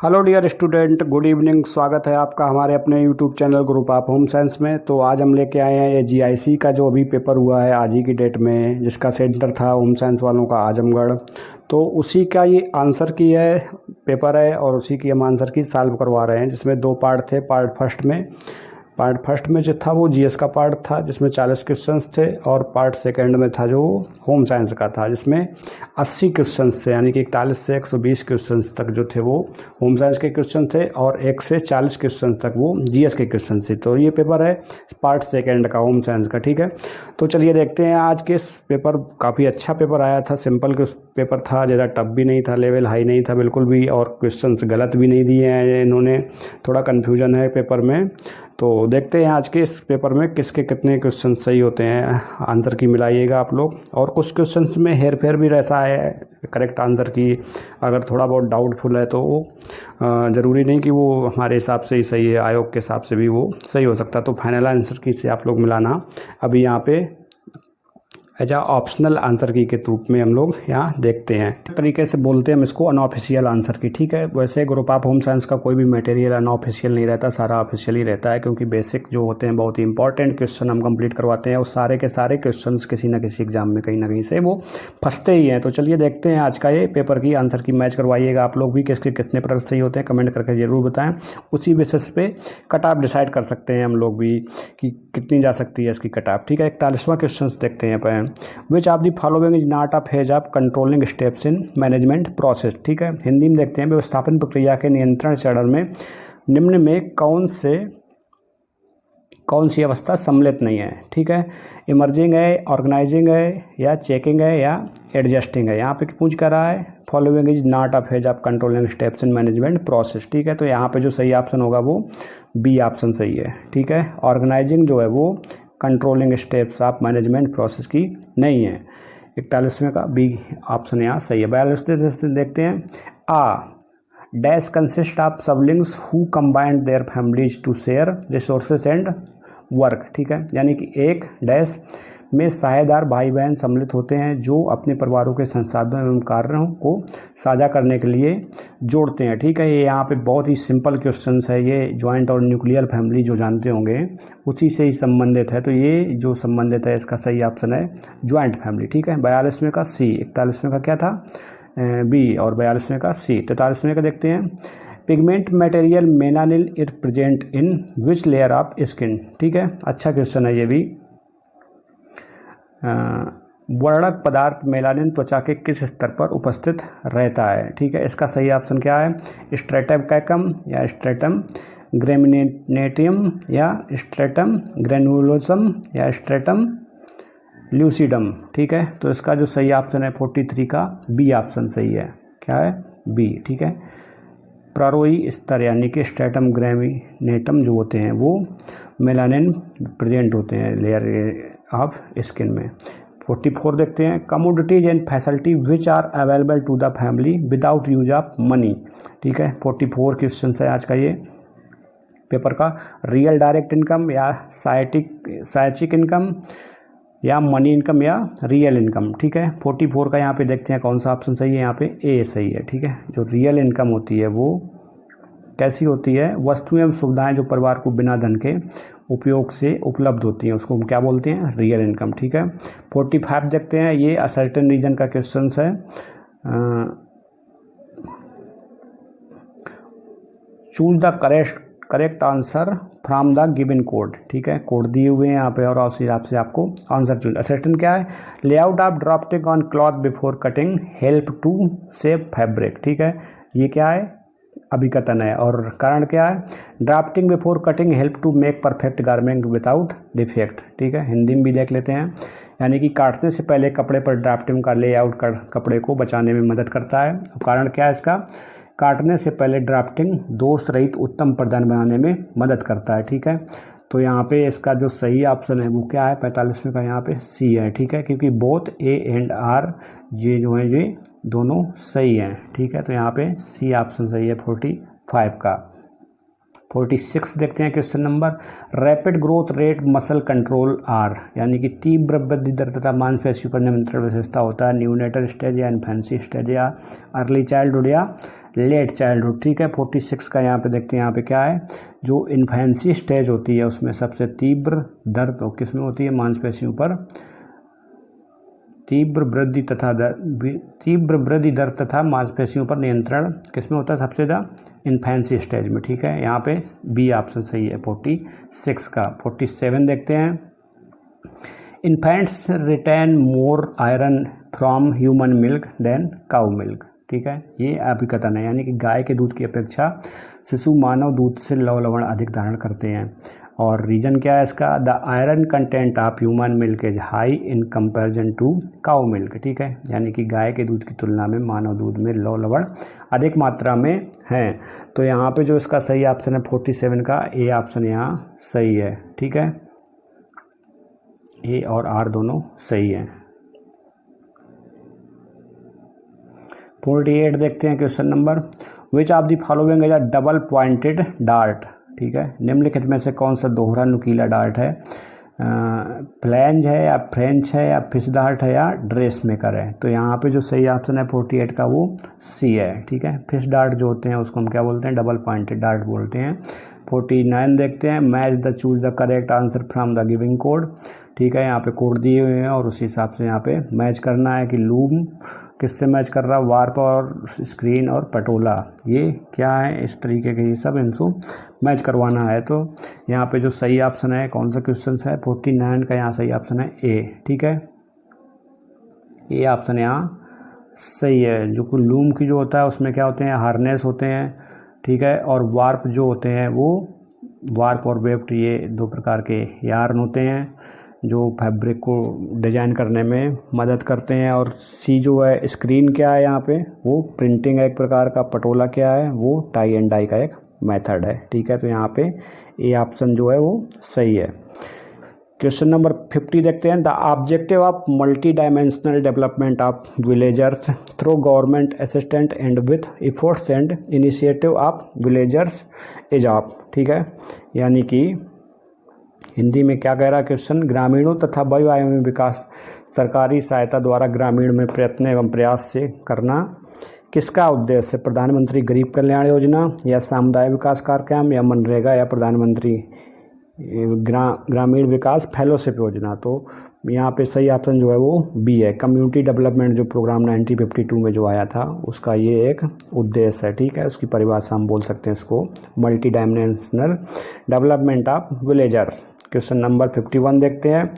Hello dear student, good evening. स्वागत है आपका हमारे अपने YouTube channel group of home science में। तो आज हम लेके आए हैं ये जीआईसी का जो अभी पेपर हुआ है आज ही की डेट में, जिसका सेंटर था होम साइंस वालों का आजमगढ़। तो उसी का ये आंसर की है पेपर है और उसी की हम आंसर की सॉल्व करवा रहे हैं, जिसमें दो पार्ट थे। पार्ट फर्स्ट में जो था वो जीएस का पार्ट था जिसमें 40 क्वेश्चंस थे, और पार्ट सेकंड में था जो होम साइंस का था जिसमें 80 क्वेश्चंस थे, यानी कि 41 से 120 क्वेश्चंस तक जो थे वो होम साइंस के क्वेश्चन थे और 1 से 40 क्वेश्चन तक वो जीएस के क्वेश्चन थे। तो ये पेपर है पार्ट सेकंड का होम साइंस का, ठीक है। तो चलिए देखते हैं आज के इस पेपर। काफ़ी अच्छा पेपर आया था, सिंपल पेपर था, ज़्यादा टफ भी नहीं था, लेवल हाई नहीं था बिल्कुल भी, और क्वेश्चंस गलत भी नहीं दिए हैं इन्होंने। थोड़ा कन्फ्यूजन है पेपर में। तो देखते हैं आज के इस पेपर में किसके कितने क्वेश्चन सही होते हैं, आंसर की मिलाइएगा आप लोग। और कुछ क्वेश्चंस में हेर फेर भी रहता है करेक्ट आंसर की, अगर थोड़ा बहुत डाउटफुल है तो वो ज़रूरी नहीं कि वो हमारे हिसाब से ही सही है, आयोग के हिसाब से भी वो सही हो सकता है। तो फाइनल आंसर की से आप लोग मिलाना अभी यहाँ पे एज ऑप्शनल आंसर की के रूप में हम लोग यहाँ देखते हैं। तरीके से बोलते हैं हम इसको अनऑफिशियल आंसर की, ठीक है। वैसे ग्रुप ऑफ होम साइंस का कोई भी मटेरियल अनऑफिशियल नहीं रहता, सारा ऑफिशियल ही रहता है, क्योंकि बेसिक जो होते हैं बहुत ही इंपॉर्टेंट क्वेश्चन हम कंप्लीट करवाते हैं, और सारे के सारे क्वेश्चन किसी न किसी एग्जाम में कहीं ना कहीं से वो फंसते ही हैं। तो चलिए देखते हैं आज का ये पेपर की आंसर की मैच करवाइएगा आप लोग भी, किसके कितने प्रश्न सही होते हैं कमेंट करके जरूर बताएं। उसी बेसिस पे कट ऑफ डिसाइड कर सकते हैं हम लोग भी कि कितनी जा सकती है इसकी कट ऑफ, ठीक है। 41वां क्वेश्चन देखते हैं पे, विच of the following is not a phase of controlling steps in management process, ठीक है। हिंदी में देखते हैं, व्यवस्थापन प्रक्रिया के नियंत्रण चरण में निम्न में कौन सी अवस्था सम्मिलित नहीं है, ठीक है। इमर्जिंग है, ऑर्गेनाइजिंग है, या चेकिंग है, या एडजस्टिंग है। यहाँ पे पूछ कर रहा है following is not a phase of controlling steps in management process, ठीक है। तो यहाँ पे जो सही ऑप्शन होगा वो बी ऑप्शन सही है, ठीक है। ऑर्गेनाइजिंग जो है वो controlling steps of management process की नहीं है। 41वें का बी ऑप्शन यहाँ सही है। 42वें देखते हैं, a dash consist of siblings who combined their families to share resources and work, ठीक है। यानी कि एक डैश में साझेदार भाई बहन सम्मिलित होते हैं जो अपने परिवारों के संसाधनों एवं कार्यों को साझा करने के लिए जोड़ते हैं, ठीक है। ये यहाँ पे बहुत ही सिंपल क्वेश्चन है, ये जॉइंट और न्यूक्लियर फैमिली जो जानते होंगे उसी से ही संबंधित है। तो ये जो संबंधित है इसका सही ऑप्शन है जॉइंट फैमिली, ठीक है। 42वें का सी, 41वें का क्या था बी, और 42वें का सी। 43वें का देखते हैं, pigment material melanin is present in which layer of skin, ठीक है। अच्छा क्वेश्चन है ये भी। वर्णक पदार्थ मेलानिन त्वचा के किस स्तर पर उपस्थित रहता है, ठीक है। इसका सही ऑप्शन क्या है, स्ट्रेटम कैकम, या स्ट्रेटम ग्रेमिनेटियम, या स्ट्रेटम ग्रेनुलोसम, या स्ट्रेटम ल्यूसिडम, ठीक है। तो इसका जो सही ऑप्शन है 43 का बी ऑप्शन सही है, क्या है बी, ठीक है। प्रारोई स्तर यानी कि स्ट्रेटम ग्रेमिनेटम जो होते हैं वो मेलानिन प्रेजेंट होते हैं लेयर ऑफ स्किन में। 44 देखते हैं, commodities and facility which are available to the family without use of money, ठीक है। 44 क्वेश्चन है आज का ये पेपर का। रियल डायरेक्ट इनकम, या साइचिक इनकम, या मनी इनकम, या रियल इनकम, ठीक है। 44 का यहाँ पे देखते हैं कौन सा ऑप्शन सही है, यहाँ पे ए सही है, ठीक है। जो रियल इनकम होती है वो कैसी होती है, वस्तुएं एवं सुविधाएं जो परिवार को बिना धन के उपयोग से उपलब्ध होती हैं उसको हम क्या बोलते हैं, रियल इनकम, ठीक है। 45 देखते हैं, ये असर्टेन रीजन का क्वेश्चन है। Choose the correct answer from the given code, ठीक है। कोड दिए हुए हैं यहाँ पे और उस हिसाब से आपको आंसर चूज। असिस्टेंट क्या है, layout of drafting on cloth before cutting help to save fabric, ठीक है। ये क्या है अभिकथन है, और कारण क्या है, drafting before cutting help to make perfect garment without defect, ठीक है। हिंदी में भी देख लेते हैं, यानी कि काटने से पहले कपड़े पर ड्राफ्टिंग का लेआउट कर कपड़े को बचाने में मदद करता है। कारण क्या है इसका, काटने से पहले ड्राफ्टिंग दोष रहित उत्तम प्रदान बनाने में मदद करता है, ठीक है। तो यहाँ पे इसका जो सही ऑप्शन है वो क्या है, 45वें का यहाँ पे सी है, ठीक है, क्योंकि बोथ ए एंड आर ये जो है ये दोनों सही हैं, ठीक है। तो यहाँ पे सी ऑप्शन सही है 45 का। 46 देखते हैं question number, rapid growth rate muscle control are, यानी कि तीव्र वृद्धि दर तथा मांसपेशियों पर नियंत्रण विशेषता होता है न्यूनेटल स्टेज या इन्फेंसी स्टेज या अर्ली चाइल्डहुड या लेट चाइल्डहुड, ठीक है। 46 का यहाँ पे देखते हैं, यहाँ पे क्या है, जो इन्फेंसी स्टेज होती है उसमें सबसे तीव्र दर्द किसमें होती है, मांसपेशियों पर तीव्र वृद्धि दर्द तथा मांसपेशियों पर नियंत्रण किसमें होता है सबसे ज़्यादा, इन्फेंसी स्टेज में, ठीक है। यहाँ पे बी ऑप्शन सही है 46 का। 47 देखते हैं, infants retain more iron from human milk than cow milk, ठीक है। ये अभिकथन है, यानी कि गाय के दूध की अपेक्षा शिशु मानव दूध से लवण अधिक धारण करते हैं। और रीजन क्या है इसका, the iron content of human milk is high in comparison to cow milk, ठीक है। यानी कि गाय के दूध की तुलना में मानव दूध में लवण अधिक मात्रा में है। तो यहाँ पे जो इसका सही ऑप्शन है 47 का, ए ऑप्शन यहाँ सही है, ठीक है। ए और आर दोनों सही हैं। 48 देखते हैं question number, which of the following is a double pointed dart, ठीक है। निम्नलिखित में से कौन सा दोहरा नुकीला डार्ट है, फ्लैंज है या फ्रेंच है या फिश डार्ट है या ड्रेस मेकर है। तो यहाँ पे जो सही ऑप्शन है 48 का वो सी है, ठीक है। फिश डार्ट जो होते हैं उसको हम क्या बोलते हैं, डबल पॉइंटेड डार्ट बोलते हैं। 49 देखते हैं, match the choose the correct answer from the giving code, ठीक है। यहाँ पे कोड दिए हुए हैं और उसी हिसाब से यहाँ पे मैच करना है कि लूम किससे मैच कर रहा है, वार्प और स्क्रीन और पटोला, ये क्या है, इस तरीके के ये सब इनको मैच करवाना है। तो यहाँ पे जो सही ऑप्शन है, कौन सा क्वेश्चन है 49 का, यहाँ सही ऑप्शन है ए, ठीक है। ए ऑप्शन यहाँ सही है। जो लूम की जो होता है उसमें क्या होते हैं, हार्नेस होते हैं, ठीक है। और वार्प जो होते हैं वो वार्प और वेफ्ट, ये दो प्रकार के यार्न होते हैं जो फैब्रिक को डिजाइन करने में मदद करते हैं। और सी जो है स्क्रीन क्या है यहाँ पे, वो प्रिंटिंग है एक प्रकार का। पटोला क्या है, वो टाई एंड डाई का एक मेथड है, ठीक है। तो यहाँ पे ए ऑप्शन जो है वो सही है। क्वेश्चन नंबर 50 देखते हैं, the objective of multi dimensional development of villagers through government assistant and with efforts and initiative of villagers is of, ठीक है। यानी कि हिंदी में क्या कह रहा है क्वेश्चन, ग्रामीणों तथा बहुआयामी विकास सरकारी सहायता द्वारा ग्रामीण में प्रयत्न एवं प्रयास से करना किसका उद्देश्य, प्रधानमंत्री गरीब कल्याण योजना या सामुदायिक विकास कार्यक्रम या मनरेगा या प्रधानमंत्री ग्रामीण विकास फेलोशिप योजना। तो यहाँ पे सही ऑप्शन जो है वो बी है, कम्युनिटी डेवलपमेंट जो प्रोग्राम 1952 में जो आया था उसका ये एक उद्देश्य है, ठीक है। उसकी परिभाषा हम बोल सकते हैं इसको multi dimensional development of villagers. Question number 51 देखते हैं,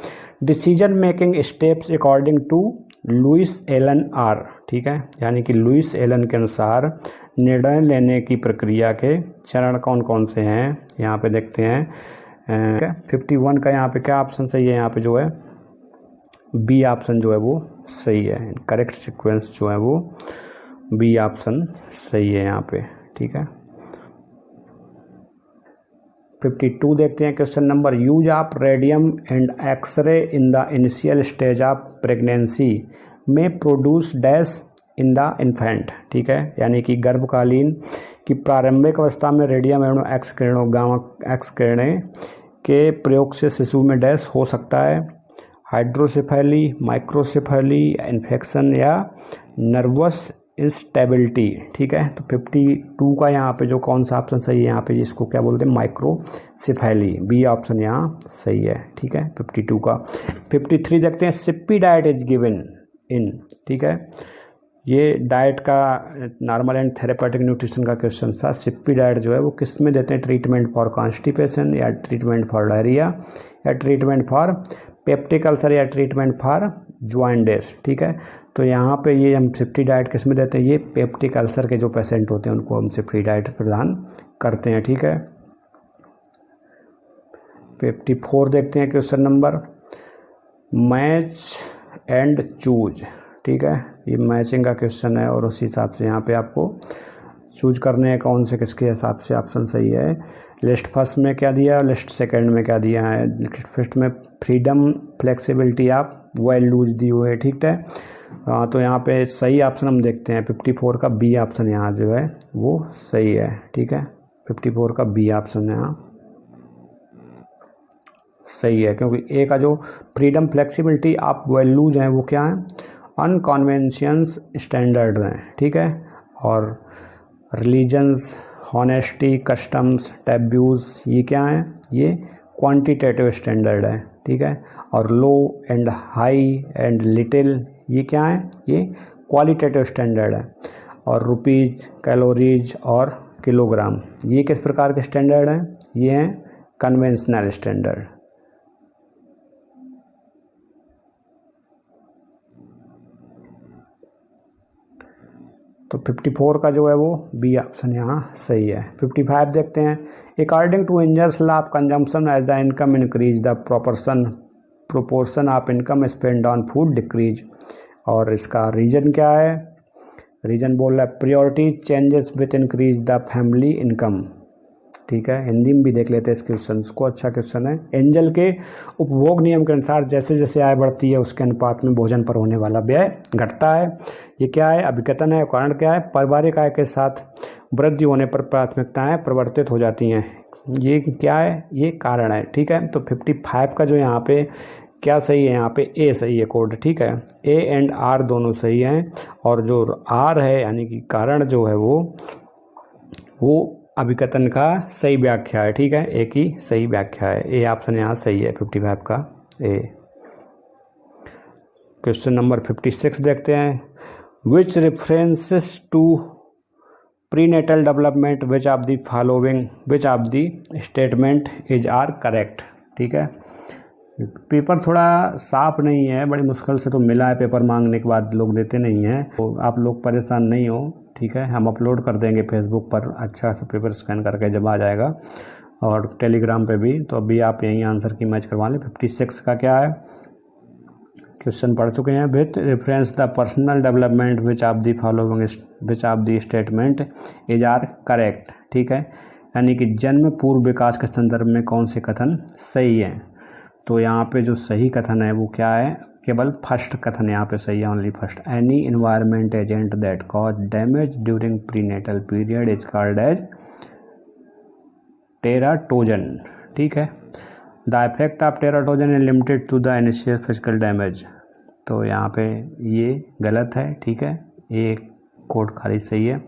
decision making steps according to Louis Allen are, ठीक है। यानी कि लुइस एलन के अनुसार निर्णय लेने की प्रक्रिया के चरण कौन कौन से हैं, यहाँ पे देखते हैं। 51 का यहाँ पे क्या ऑप्शन सही है, यहाँ पे जो है बी ऑप्शन जो है वो सही है, करेक्ट सीक्वेंस जो है वो बी ऑप्शन सही है यहाँ पे, ठीक है। 52 देखते हैं question number, use of radium and x-ray in the initial stage of pregnancy में produce dash in the infant, ठीक है। यानी कि गर्भकालीन की प्रारंभिक अवस्था में रेडियम एवं एक्स किरणों गामा एक्स किरणें के प्रयोग से शिशु में डैश हो सकता है, हाइड्रोसेफेली, माइक्रोसेफेली, इन्फेक्शन या नर्वस इंस्टेबिलिटी, ठीक है। तो 52 का यहाँ पे जो कौन सा ऑप्शन सही है, यहाँ पे जिसको क्या बोलते हैं माइक्रोसेफेली, बी ऑप्शन यहाँ सही है, ठीक है 52 का। 53 देखते हैं, Sippy diet is given in, ठीक है। ये डाइट का नॉर्मल एंड थेरेपेटिक न्यूट्रिशन का क्वेश्चन था। सिप्पी डाइट जो है वो किस में देते हैं, ट्रीटमेंट फॉर कॉन्स्टिपेशन या ट्रीटमेंट फॉर डायरिया या ट्रीटमेंट फॉर पेप्टिक अल्सर या ट्रीटमेंट फॉर जॉइंटिस, ठीक है। तो यहाँ पे ये हम सिप्पी डाइट किस में देते हैं, ये पेप्टिक अल्सर के जो पेशेंट होते हैं उनको हम सिप्पी डाइट प्रदान करते हैं, ठीक है। 54 देखते हैं question number, match and choose, ठीक है। ये मैचिंग का क्वेश्चन है और उसी हिसाब से यहाँ पे आपको चूज करने हैं कौन से किसके हिसाब से ऑप्शन सही है। लिस्ट फर्स्ट में क्या दिया है, लिस्ट सेकंड में क्या दिया है। लिस्ट फर्स्ट में फ्रीडम फ्लेक्सिबिलिटी ऑफ वैल्यूज दी हुई है, ठीक है। तो यहाँ पे सही ऑप्शन हम देखते हैं 54 का बी ऑप्शन यहाँ जो है वो सही है, ठीक है। 54 का बी ऑप्शन यहाँ सही है, क्योंकि ए का जो फ्रीडम फ्लेक्सिबिलिटी ऑफ वैल्यूज हैं वो क्या है, अनकन्वेंशंस स्टैंडर्ड हैं, ठीक है। और रिलीजन्स, हॉनेस्टी, कस्टम्स, टैब्यूज़, ये क्या हैं, ये क्वांटिटेटिव स्टैंडर्ड है, ठीक है। और लो एंड हाई एंड लिटिल, ये क्या है, ये क्वालिटेटिव स्टैंडर्ड है। और रुपीज, कैलोरीज और किलोग्राम, ये किस प्रकार के स्टैंडर्ड हैं, ये हैं कन्वेंशनल स्टैंडर्ड। तो 54 का जो है वो बी ऑप्शन यहाँ सही है। 55 देखते हैं। According to Engel's law of consumption as the income increase the proportion of income spend on food decrease. और इसका रीजन क्या है, रीजन बोल रहा है priority changes with increase the family income, ठीक है। हिंदी में भी देख लेते हैं इस क्वेश्चन को, अच्छा क्वेश्चन है। एंजल के उपभोग नियम के अनुसार जैसे जैसे आय बढ़ती है उसके अनुपात में भोजन पर होने वाला व्यय घटता है। ये क्या है, अभिकथन है। कारण क्या है, पारिवारिक आय के साथ वृद्धि होने पर प्राथमिकताएं परिवर्तित हो जाती हैं। ये क्या है, ये कारण है, ठीक है। तो 55 का जो यहाँ पे क्या सही है, यहाँ पे ए सही है कोड, ठीक है। ए एंड आर दोनों सही हैं। और जो आर है यानी कि कारण जो है वो अभिकथन का सही व्याख्या है, ठीक है। ए की सही व्याख्या है, ए ऑप्शन यहाँ सही है 55 का ए। क्वेश्चन नंबर 56 देखते हैं। Which references to prenatal development which of the following which of the statement is are correct, ठीक है। पेपर थोड़ा साफ नहीं है, बड़ी मुश्किल से तो मिला है, पेपर मांगने के बाद लोग देते नहीं हैं, तो आप लोग परेशान नहीं हो, ठीक है। हम अपलोड कर देंगे फेसबुक पर, अच्छा सा पेपर स्कैन करके जब आ जाएगा, और टेलीग्राम पे भी। तो अभी आप यहीं आंसर की मैच करवा लें। 56 का क्या है, क्वेश्चन पढ़ चुके हैं। With reference the personal development which of the following which of the statement is are correct, ठीक है। यानी कि जन्म पूर्व विकास के संदर्भ में कौन से कथन सही हैं। तो यहाँ पे जो सही कथन है वो क्या है, केवल फर्स्ट कथन यहाँ पे सही है, only first. Any environment agent that cause damage during prenatal period is called as teratogen, ठीक है। The effect of teratogen is limited to the initial physical damage. तो यहाँ पे ये गलत है, ठीक है। ये कोड खाली सही है।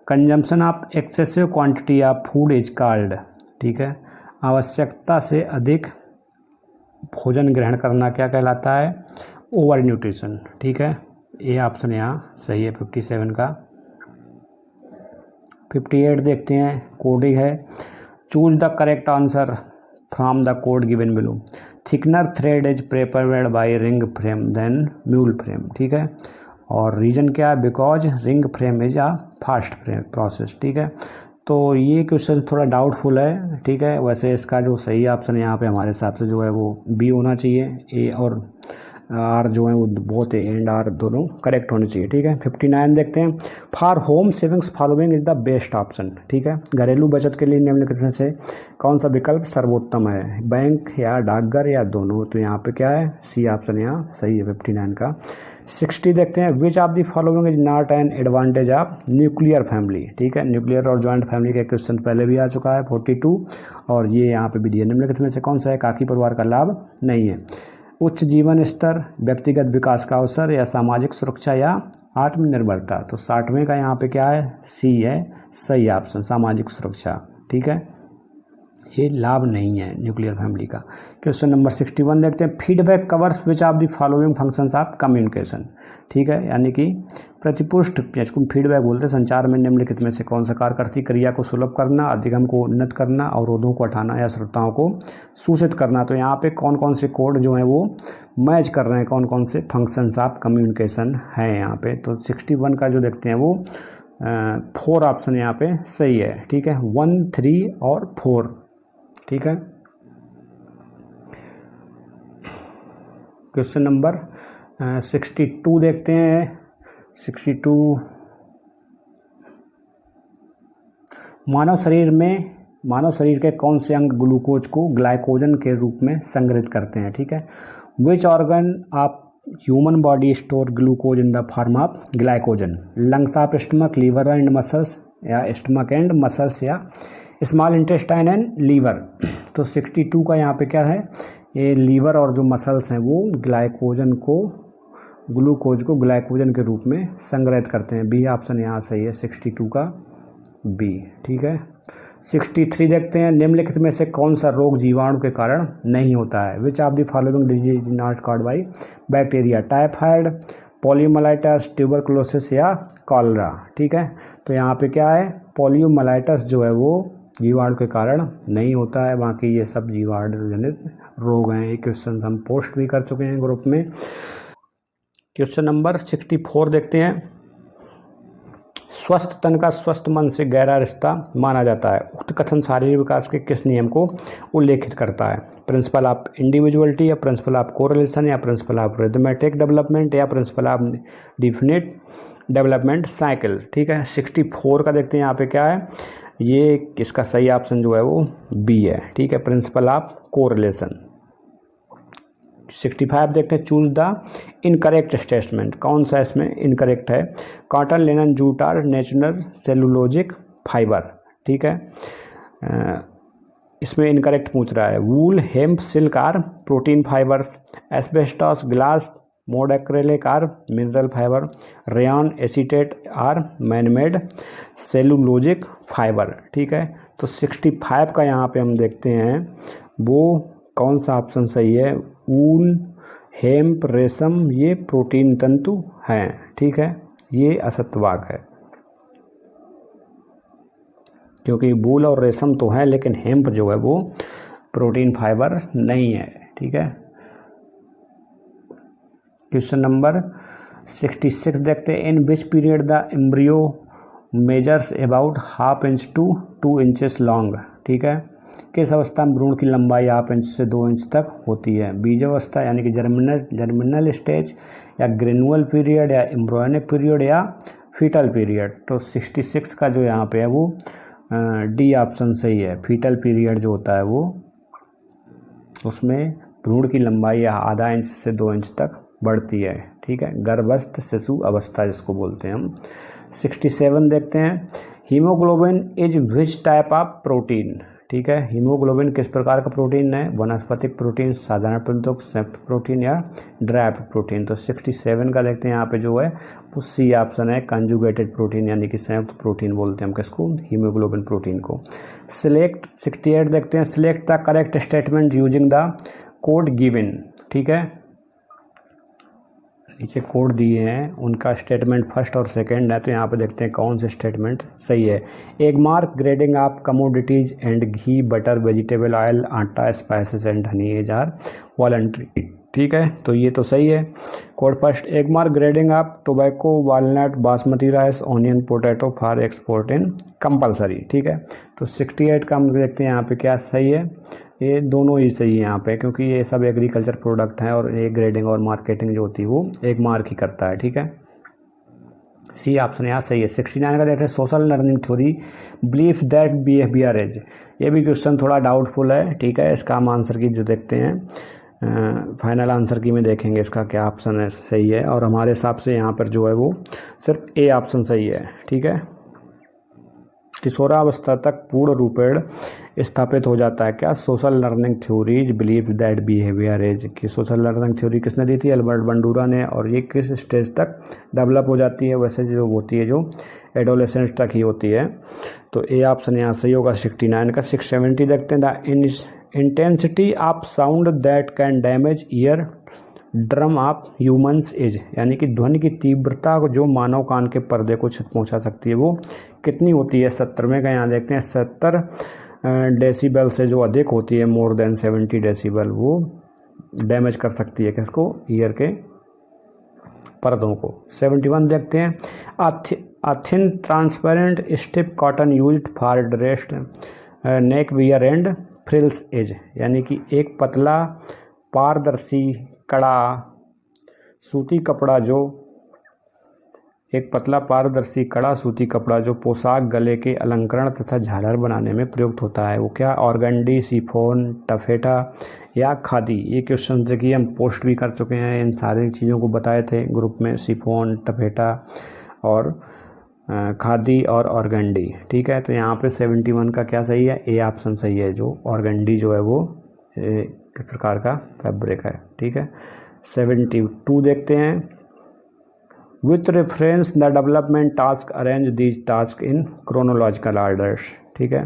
Consumption of excessive quantity of food is called, ठीक है। आवश्यकता से अधिक भोजन ग्रहण करना क्या कहलाता है, ओवर न्यूट्रिशन, ठीक है। ये ऑप्शन यहाँ सही है 57 का। 58 देखते हैं, कोडिंग है। Choose the correct answer from the code given below. Thicker thread is preferred by ring frame than mule frame, ठीक है। और रीजन क्या है, because ring frame is a fast frame process, ठीक है। तो ये क्वेश्चन थोड़ा डाउटफुल है, ठीक है। वैसे इसका जो सही ऑप्शन यहाँ पे हमारे हिसाब से जो है वो बी होना चाहिए। ए और आर जो है वो बहुत एंड आर दोनों करेक्ट होने चाहिए, ठीक है। 59 देखते हैं। For home savings following is the best option, ठीक है। घरेलू बचत के लिए निम्नलिखित में से कौन सा विकल्प सर्वोत्तम है, बैंक या डाकघर या दोनों। तो यहाँ पे क्या है, सी ऑप्शन यहाँ सही है 59 का। 60 देखते हैं। Which of the following is not an advantage of nuclear family, ठीक है। न्यूक्लियर और जॉइंट फैमिली का क्वेश्चन पहले भी आ चुका है 42, और ये यहाँ पे भी दिया। निम्नलिखित में से कौन सा है काकी परिवार का लाभ नहीं है। उच्च जीवन स्तर, व्यक्तिगत विकास का अवसर, या सामाजिक सुरक्षा या आत्मनिर्भरता। तो 60वें का यहाँ पे क्या है, सी है सही ऑप्शन, सामाजिक सुरक्षा, ठीक है। ये लाभ नहीं है न्यूक्लियर फैमिली का। क्वेश्चन नंबर 61 देखते हैं। Feedback covers which of the following functions of communication, ठीक है। यानी कि प्रतिपुष्ट, जिसको फीडबैक बोलते हैं, संचार में निम्नलिखित में से कौन सा कार्य करती, क्रिया को सुलभ करना, अधिगम को उन्नत करना, अवरोधों को हटाना, या श्रोताओं को सूचित करना। तो यहाँ पे कौन कौन से कोड जो हैं वो मैच कर रहे हैं, कौन कौन से फंक्शंस ऑफ कम्युनिकेशन हैं यहाँ पे। तो 61 का जो देखते हैं वो 4 ऑप्शन यहाँ पे सही है, ठीक है। 1, 3 और 4, ठीक है। क्वेश्चन नंबर 62 देखते हैं। 62, मानव शरीर के कौन से अंग ग्लूकोज को ग्लाइकोजन के रूप में संग्रहित करते हैं, ठीक है। Which organ of human body store glucose in the form of glycogen. Lungs of stomach, liver and muscles, या स्टमक एंड मसल्स, या स्मॉल इंटेस्टाइन एंड लीवर। तो 62 का यहाँ पे क्या है, ये लीवर और जो मसल्स हैं वो ग्लूकोज को ग्लाइकोजन के रूप में संग्रहित करते हैं। बी ऑप्शन यहाँ सही है 62 का। बी, ठीक है। 63 देखते हैं, निम्नलिखित में से कौन सा रोग जीवाणु के कारण नहीं होता है। विच of the following disease not caused by bacteria, typhoid, poliomyelitis, tuberculosis या कॉलरा, ठीक है। तो यहाँ पे क्या है, पोलियोमाइलाइटिस जो है वो जीवाणु के कारण नहीं होता है, बाकी ये सब जीवाणु जनित रोग हैं। ये क्वेश्चन हम पोस्ट भी कर चुके हैं ग्रुप में। क्वेश्चन नंबर 64 देखते हैं, स्वस्थ तन का स्वस्थ मन से गहरा रिश्ता माना जाता है। उक्त कथन शारीरिक विकास के किस नियम को उल्लेखित करता है। प्रिंसिपल ऑफ इंडिविजुअलिटी या प्रिंसिपल ऑफ कोरिलेशन या प्रिंसिपल ऑफ रिथमेटिक डेवलपमेंट या principle of definite development cycle, ठीक है। 64 का देखते हैं यहाँ पे क्या है, ये इसका सही ऑप्शन जो है वो बी है, ठीक है, प्रिंसिपल ऑफ कोरिलेशन। 65 देखते हैं, चूज द इनकरेक्ट स्टेटमेंट, कौन सा इसमें इनकरेक्ट है। Cotton, linen, jute are natural cellulosic fibre, ठीक है। इसमें इनकरेक्ट पूछ रहा है। Wool, hemp, silk are protein fibres, asbestos, glass, modacrylic are mineral fibre, rayon, acetate are manmade cellulosic fibre, ठीक है। तो 65 का यहाँ पे हम देखते हैं वो कौन सा ऑप्शन सही है। ऊन, हेम्प, रेशम ये प्रोटीन तंतु हैं, ठीक है, ये असत्यवाक है, क्योंकि वूल और रेशम तो है लेकिन हेम्प जो है वो प्रोटीन फाइबर नहीं है, ठीक है। क्वेश्चन नंबर 66 देखते हैं, in which period the embryo measures about half inch to 2 inches long, ठीक है। किस अवस्था में भ्रूण की लंबाई हाफ इंच से 2 इंच तक होती है। बीज अवस्था यानी कि जर्मिनल स्टेज या ग्रेनुअल पीरियड या एम्ब्रियोनिक पीरियड या फीटल पीरियड। तो 66 का जो यहाँ पे है वो डी ऑप्शन सही है। फीटल पीरियड जो होता है वो उसमें भ्रूण की लंबाई आधा इंच से 2 इंच तक बढ़ती है, ठीक है, गर्भस्थ शिशु अवस्था जिसको बोलते हैं हम। 67 देखते हैं, haemoglobin is which type of protein, ठीक है। हीमोग्लोबिन किस प्रकार का प्रोटीन है। वनस्पतिक प्रोटीन, साधारण परंतु संयुक्त प्रोटीन या ड्राइव्ड प्रोटीन। तो 67 का देखते हैं यहाँ पे जो है वो सी ऑप्शन है, कंजुगेटेड प्रोटीन यानी कि संयुक्त प्रोटीन बोलते हैं हम किसको, हीमोग्लोबिन प्रोटीन को। सिलेक्ट 68 देखते हैं, select the correct statement using the code given, ठीक है। नीचे कोड दिए हैं उनका स्टेटमेंट फर्स्ट और सेकंड है, तो यहाँ पे देखते हैं कौन से स्टेटमेंट सही है। Agmark grading of commodities and ghee, butter, vegetable oil, atta, spices and honey as are voluntary, ठीक है, तो ये तो सही है। Code first, Agmark grading of tobacco, walnut, basmati rice, onion, potato for export in compulsory, ठीक है। तो 68 का हम देखते हैं यहाँ पे क्या सही है, ये दोनों ही सही है यहाँ पे, क्योंकि ये सब एग्रीकल्चर प्रोडक्ट हैं और ये ग्रेडिंग और मार्केटिंग जो होती है वो एक मार्क ही करता है, ठीक है। सी ऑप्शन यहाँ सही है। 69 का देखते हैं, social learning theory believe that behaviour is, ये भी क्वेश्चन थोड़ा डाउटफुल है, ठीक है। इसका हम आंसर की जो देखते हैं फाइनल आंसर की में देखेंगे इसका क्या ऑप्शन है सही है, और हमारे हिसाब से यहाँ पर जो है वो सिर्फ ए ऑप्शन सही है, ठीक है। किशोरावस्था तक पूर्ण रूपेण स्थापित हो जाता है क्या, social learning theories believe that behaviour is, कि सोशल लर्निंग थ्योरी किसने दी थी, अल्बर्ट बंडूरा ने, और ये किस स्टेज तक डेवलप हो जाती है, वैसे जो होती है जो एडोलेसेंस तक ही होती है। तो ए ऑप्शन यहाँ सही होगा 69 का। 670 देखते हैं, the intensity of sound that can damage ear drum of humans is, यानी कि ध्वनि की तीव्रता जो मानव कान के पर्दे को क्षति पहुंचा सकती है वो कितनी होती है। 70वें का यहाँ देखते हैं, 70 डेसिबल से जो अधिक होती है, मोर देन 70 डेसिबल, वो डैमेज कर सकती है किसको, ईयर के पर्दों को। 71 देखते हैं, a thin transparent stiff cotton used for dressed neck wear and frills is, यानी कि एक पतला पारदर्शी कड़ा सूती कपड़ा जो एक पतला पारदर्शी कड़ा सूती कपड़ा जो पोशाक, गले के अलंकरण तथा झालर बनाने में प्रयुक्त होता है, वो क्या, ऑर्गेंडी, शिफॉन, टफेटा या खादी। ये क्वेश्चन देखिए हम पोस्ट भी कर चुके हैं, इन सारी चीज़ों को बताए थे ग्रुप में, शिफॉन, टफेटा और खादी और ऑर्गेंडी, ठीक है। तो यहाँ पे 71 का क्या सही है, ए ऑप्शन सही है, जो ऑर्गेंडी जो है वो किस प्रकार का फैब्रिक है, ठीक है। 72 देखते हैं, with reference the development task arrange these task in chronological orders. ठीक है,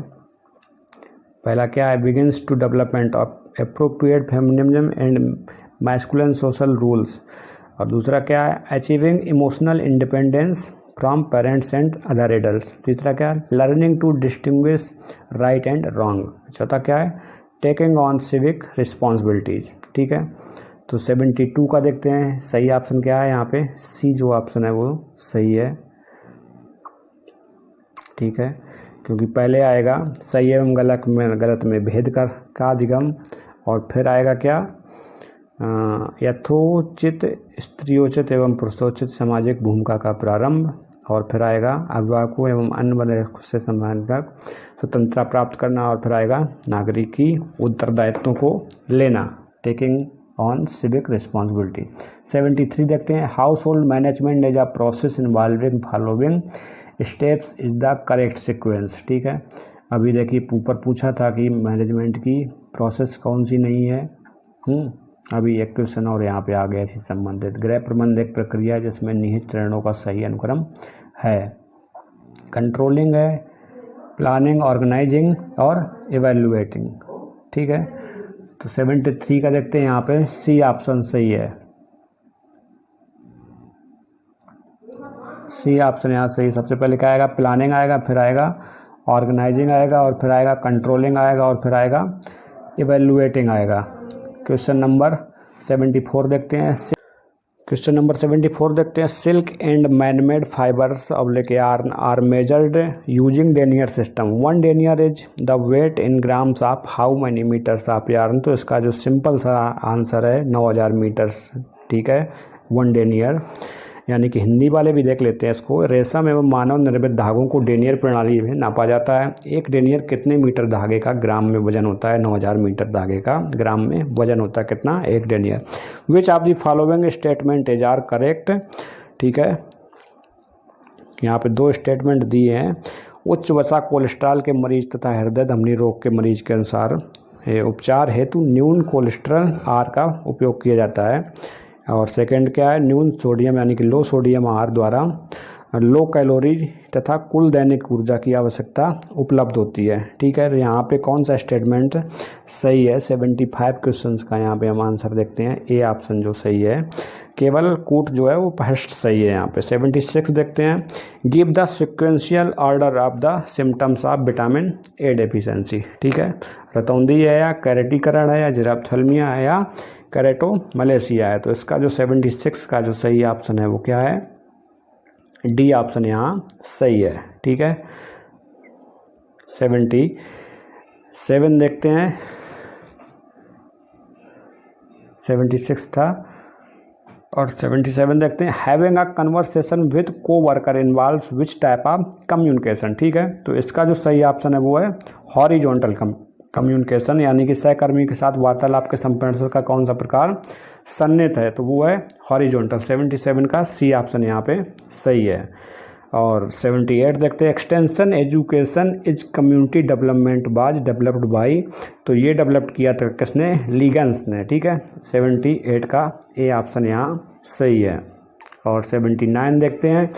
पहला क्या है, begins to development of appropriate feminism and masculine social rules. और दूसरा क्या है, achieving emotional independence from parents and other adults. तीसरा क्या है, learning to distinguish right and wrong. चौथा क्या है, टेकिंग ऑन सिविक रिस्पॉन्सिबिलिटीज। ठीक है, तो 72 का देखते हैं सही ऑप्शन क्या है, यहाँ पे सी जो ऑप्शन है वो सही है। ठीक है, क्योंकि पहले आएगा सही एवं गलत में भेद का अधिगम, और फिर आएगा क्या, यथोचित स्त्रियोचित एवं पुरुषोचित सामाजिक भूमिका का प्रारंभ, और फिर आएगा अभिभावकों एवं अन्य वरिष्ठ से संबंधित स्वतंत्रता प्राप्त करना, और फिर आएगा नागरिक की उत्तरदायित्वों को लेना, टेकिंग ऑन सिविक रिस्पॉन्सिबिलिटी। 73 देखते हैं, house hold management is a process involving following steps is the correct sequence. ठीक है, अभी देखिए ऊपर पूछा था कि मैनेजमेंट की प्रोसेस कौन सी नहीं है, अभी एक क्वेश्चन और यहाँ पे आ गया इसी संबंधित। गृह प्रबंध एक प्रक्रिया है जिसमें निहित चरणों का सही अनुक्रम है। कंट्रोलिंग है, प्लानिंग, ऑर्गेनाइजिंग और इवेल्युएटिंग। ठीक है, तो 73 का देखते हैं, यहाँ पे सी ऑप्शन सही है। सी ऑप्शन यहाँ सही। सबसे पहले क्या आएगा, प्लानिंग आएगा, फिर आएगा ऑर्गेनाइजिंग आएगा, और फिर आएगा कंट्रोलिंग आएगा, और फिर आएगा इवेल्युएटिंग आएगा। क्वेश्चन नंबर 74 देखते हैं। क्वेश्चन नंबर 74 देखते हैं, silk and manmade fibres oblique yarn are measured using denier system. 1 denier is the weight in grams of how many metres of yarn. तो इसका जो सिंपल सा आंसर है 9000 मीटर्स। ठीक है, 1 डेनियर, यानी कि हिंदी वाले भी देख लेते हैं इसको। रेशम एवं मानव निर्मित धागों को डेनियर प्रणाली में नापा जाता है। एक डेनियर कितने मीटर धागे का ग्राम में वजन होता है, 9000 मीटर धागे का ग्राम में वजन होता है कितना, एक denier. Which of the following statement is are correct. ठीक है, यहाँ पे 2 स्टेटमेंट दिए हैं। उच्च वसा कोलेस्ट्रॉल के मरीज तथा हृदय धमनी रोग के मरीज के अनुसार उपचार हेतु न्यून कोलेस्ट्रॉल आहार का उपयोग किया जाता है। और सेकंड क्या है, न्यून सोडियम यानी कि लो सोडियम आहार द्वारा लो कैलोरी तथा कुल दैनिक ऊर्जा की आवश्यकता उपलब्ध होती है। ठीक है, यहाँ पे कौन सा स्टेटमेंट सही है, 75 क्वेश्चंस का यहाँ पे हम आंसर देखते हैं। ए ऑप्शन जो सही है, केवल कूट जो है वो फर्स्ट सही है यहाँ पे। 76 देखते हैं, give the sequential order of the symptoms of vitamin A deficiency. ठीक है, रतौंधी है या कैरेटीकरण है या जीराप्थेल्मिया है या कैरेटोमलेशिया है। तो इसका जो 76 का जो सही ऑप्शन है वो क्या है, डी ऑप्शन यहाँ सही है। ठीक है, 77 देखते हैं, 76 था, और 77 देखते हैं, हैविंग अ कन्वर्सेशन विद को worker involves which type of communication. ठीक है, तो इसका जो सही ऑप्शन है वो है हॉरिजॉन्टल कम्युनिकेशन, यानी कि सहकर्मी के साथ वार्तालाप के संप्रेषण का कौन सा प्रकार सन्निहित है, तो वो है हॉरिजॉन्टल। 77 का सी ऑप्शन यहाँ पे सही है। और 78 देखते हैं, extension education is community development was developed by. तो ये डेवलप किया था किसने, लीगन्स ने। ठीक है, 78 का ए ऑप्शन यहाँ सही है। और 79 देखते हैं,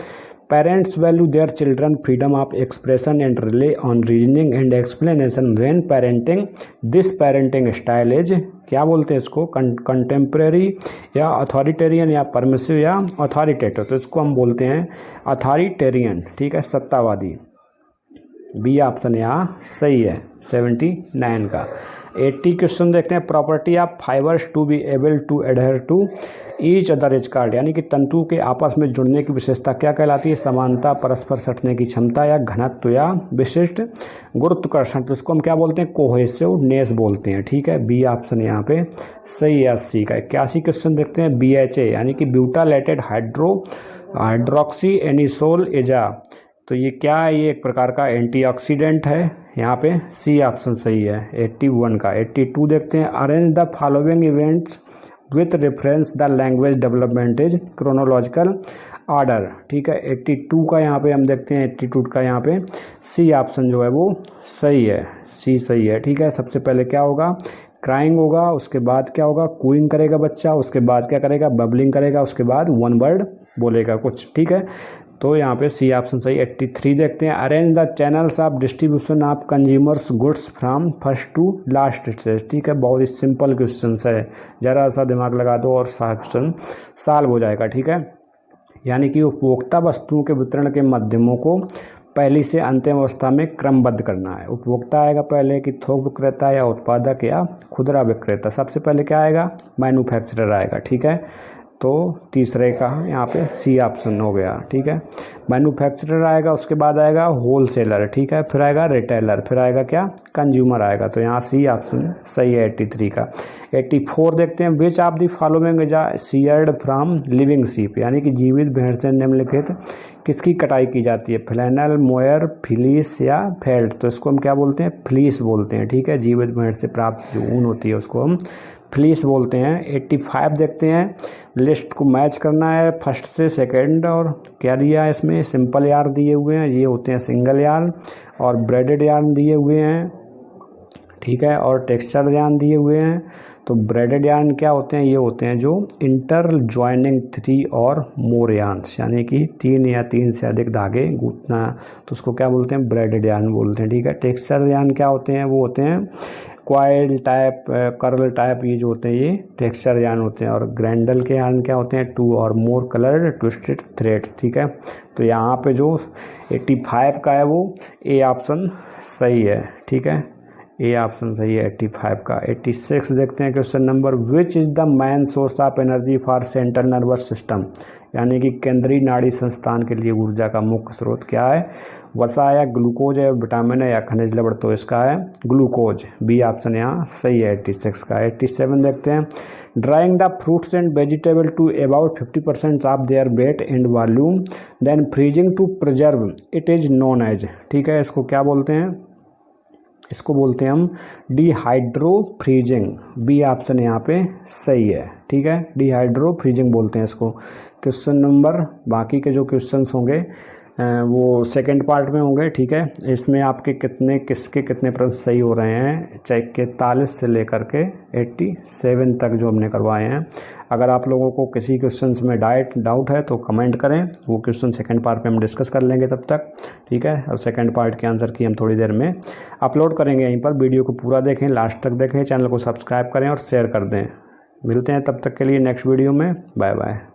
parents value their children freedom of expression and relay on reasoning and explanation when parenting. This parenting style is, क्या बोलते हैं इसको, कंटेम्प्रेरी या अथॉरिटेरियन या परमिसिव या अथॉरिटेटिव। तो इसको हम बोलते हैं अथॉरिटेरियन। ठीक है, सत्तावादी। बी ऑप्शन यहाँ सही है 79 का। 80 क्वेश्चन देखते हैं, property of fibres to be able to adhere to each other is called. यानी कि तंतु के आपस में जुड़ने की विशेषता क्या कहलाती है, समानता, परस्पर सटने की क्षमता या घनत्व या विशिष्ट गुरुत्वाकर्षण। तो इसको हम क्या बोलते हैं, कोहेसिवनेस बोलते हैं। ठीक है, बी ऑप्शन यहाँ पे सही है 80 का। 81 क्वेश्चन देखते हैं, BHA यानी कि ब्यूटालेटेड हाइड्रोक्सी एनिसोल एजा। तो ये क्या है, ये एक प्रकार का एंटीऑक्सीडेंट है। यहाँ पे सी ऑप्शन सही है 81 का। 82 देखते हैं, arrange the following events with reference the language development is chronological order. ठीक है, 82 का यहाँ पे हम देखते हैं, 82 का यहाँ पे सी ऑप्शन जो है वो सही है, सी सही है। ठीक है, सबसे पहले क्या होगा, क्राइंग होगा, उसके बाद क्या होगा, कूइंग करेगा बच्चा, उसके बाद क्या करेगा, बबलिंग करेगा, उसके बाद वन वर्ड बोलेगा कुछ, ठीक है। तो यहाँ पे सी ऑप्शन सही। 83 देखते हैं, arrange the channels of distribution of consumers goods from first to last stage, ठीक है। बहुत ही सिंपल क्वेश्चन है, ज़रा सा दिमाग लगा दो और सारा क्वेश्चन सॉल्व हो जाएगा, ठीक है। यानी कि उपभोक्ता वस्तुओं के वितरण के माध्यमों को पहली से अंतिम अवस्था में क्रमबद्ध करना है। उपभोक्ता आएगा पहले कि थोक विक्रेता या उत्पादक या खुदरा विक्रेता। सबसे पहले क्या आएगा? मैन्युफैक्चरर आएगा, ठीक है। तो तीसरे का यहाँ पे सी ऑप्शन हो गया, ठीक है। मैन्युफैक्चरर आएगा, उसके बाद आएगा होलसेलर, ठीक है, फिर आएगा रिटेलर, फिर आएगा क्या? कंज्यूमर आएगा। तो यहाँ सी ऑप्शन सही है 83 का। 84 देखते हैं, which of the following is sheared from living sheep, यानी कि जीवित भेड़ से निम्नलिखित किसकी कटाई की जाती है? फ्लैनल, मोयर, फ्लीस या फेल्ट। तो इसको हम क्या बोलते हैं? फ्लीस बोलते हैं, ठीक है। जीवित भेड़ से प्राप्त जो ऊन होती है उसको हम फ्लीस बोलते हैं। 85 देखते हैं, लिस्ट को मैच करना है फर्स्ट से सेकंड, और क्या दिया है इसमें? सिंपल यार्न दिए हुए हैं, ये होते हैं सिंगल यार्न, और ब्रेडेड यार्न दिए हुए हैं, ठीक है, और टेक्सचर यार्न दिए हुए हैं। तो ब्रेडेड यार्न क्या होते हैं? ये होते हैं जो इंटर ज्वाइनिंग 3 और मोर यार्न्स, यानी कि 3 या 3 से अधिक धागे गूंथना, तो उसको क्या बोलते हैं? ब्रेडेड यार्न बोलते हैं, ठीक है। टेक्सचर यार्न क्या होते हैं? वो होते हैं क्वाइल टाइप, कर्ल टाइप, ये जो होते हैं ये टेक्सचर यार्न होते हैं। और ग्रैंडल के यार्न क्या होते हैं? 2 और मोर कलर्ड ट्विस्टेड थ्रेड, ठीक है। तो यहाँ पे जो 85 का है वो ए ऑप्शन सही है, ठीक है, ए ऑप्शन सही है 85 का। 86 देखते हैं question number, which is the main source of energy for central nervous system, यानी कि केंद्रीय नाड़ी संस्थान के लिए ऊर्जा का मुख्य स्रोत क्या है? वसा या ग्लूकोज है, विटामिन है या खनिज लवण? तो इसका है ग्लूकोज, बी ऑप्शन यहाँ सही है 86 का। 87 देखते हैं, drying the fruits and vegetable to about 50% of their weight and volume then freezing to preserve it is known as, ठीक है। इसको क्या बोलते हैं? इसको बोलते हैं हम डिहाइड्रो फ्रीजिंग, बी ऑप्शन यहाँ पे सही है, ठीक है। डिहाइड्रो फ्रीजिंग बोलते हैं इसको। क्वेश्चन नंबर, बाकी के जो क्वेश्चंस होंगे वो सेकंड पार्ट में होंगे, ठीक है। इसमें आपके किसके कितने प्रश्न सही हो रहे हैं, चाहे 41 से लेकर के 87 तक जो हमने करवाए हैं। अगर आप लोगों को किसी क्वेश्चंस में डाउट है तो कमेंट करें, वो क्वेश्चन सेकंड पार्ट में हम डिस्कस कर लेंगे तब तक, ठीक है। और सेकंड पार्ट के आंसर की हम थोड़ी देर में अपलोड करेंगे यहीं पर। वीडियो को पूरा देखें, लास्ट तक देखें, चैनल को सब्सक्राइब करें और शेयर कर दें। मिलते हैं तब तक के लिए नेक्स्ट वीडियो में। Bye bye.